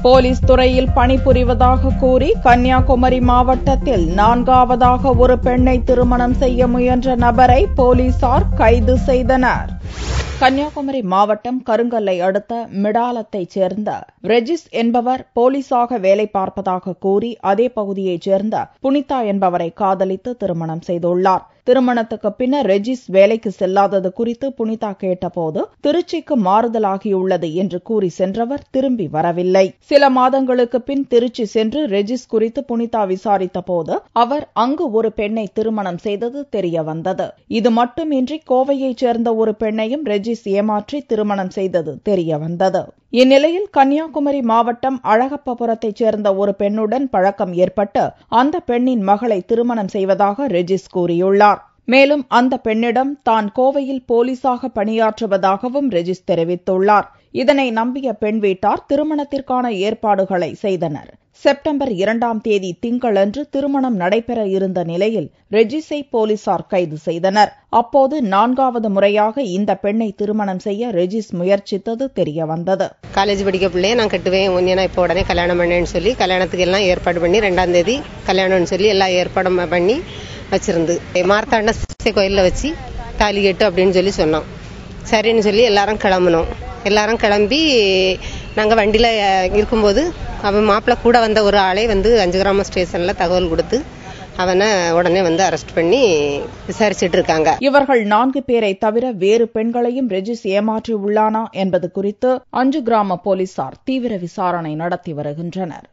Police துறையில் பணிபுரிவதாக கூறி கன்னியாகுமரி மாவட்டத்தில் 4வதாக ஒரு பெண்ணை திருமணம் செய்ய முயன்ற நபரை போலீசார் கைது செய்தனர். கன்னியாகுமரி மாவட்டம் கருங்கல்லை அடுத்த மிடாலத்தைச் சேர்ந்த ரெஜிஸ் என்பவர் போலீசாக வேலை பார்ப்பதாக கூறி அதே பகுதியைச் சேர்ந்த புனிதா என்பவரை காதலித்து திருமணம் செய்துள்ளார். திருமணத்துக்கு பின்னர் ரெஜிஸ் வேலைக்கு செல்லாதது குறித்து புனிதா கேட்டபோது திருச்சிக்கு மாறுதலாகியுள்ளது என்று கூறி சென்றவர் திரும்பி வரவில்லை. சில மாதங்களுக்கு பின் திருச்சி சென்று ரெஜிஸ் குறித்து புனிதா விசாரித்த போது அவர் அங்கு ஒரு பெண்ணை திருமணம் செய்தது தெரியவந்தது. இது மட்டுமின்றி கோவையைச் சேர்ந்த ஒரு பெண்ணையும் ரெஜிஸ் ஏமாற்றி திருமணம் செய்தது தெரியவந்தது. இந்நிலையில் கன்னியாகுமரி மாவட்டம் அழகப்பபுரத்தைச் சேர்ந்த ஒரு பெண்ணுடன் பழக்கம் ஏற்பட்டு அந்த பெண்ணின் மகளை திருமணம் செய்வதாக ரெஜிஸ் கூறியுள்ளார். மேலும் அந்த பெண்ணிடம் தான் கோவையில் போலீசாக பணியாற்றுவதாகவும் ரெஜிஸ் தெரிவித்துள்ளார். இதனை நம்பிய பெண் வீட்டார் திருமணத்திற்கான ஏற்பாடுகளை செய்தனர். செப்டம்பர் 2ஆம் தேதி திங்களன்று திருமணம் நடைபெற இருந்த நிலையில் ரெஜிஸை போலீசார் கைது செய்தனர். அப்போது 4வது முறையாக இந்த பெண்ணை திருமணம் செய்ய ரெஜிஸ் முயற்சித்தது தெரியவந்தது. காலேஜ் படிக்க பிள்ளைய நான் கட்டுவேன், இப்போ உடனே கல்யாணம் பண்ணேன்னு சொல்லி கல்யாணத்துக்கு எல்லாம் ஏற்பாடு பண்ணி 2ஆம் தேதி கல்யாணம்னு சொல்லி எல்லா ஏற்பாடும் பண்ணி வச்சிருந்து மார்த்தாண்ட கோயிலில் வச்சு தாலி கட்டு அப்படின்னு சொல்லி சொன்னோம். சரின்னு சொல்லி எல்லாரும் கிளம்பணும். எல்லாரும் கிளம்பி நாங்கள் வண்டியில் இருக்கும்போது அவன் மாப்பிள்ளை கூட வந்த ஒரு ஆளே 5 கிராம ஸ்டேஷனில் தகவல் கொடுத்து அவனை உடனே அரெஸ்ட் பண்ணி விசாரிச்சுட்டு இருக்காங்க. இவர்கள் 4 பேரை தவிர வேறு பெண்களையும் ரெஜிஸ் ஏமாற்றி உள்ளானா என்பது குறித்து 5 கிராம போலீசார் தீவிர விசாரணை நடத்தி வருகின்றனர்.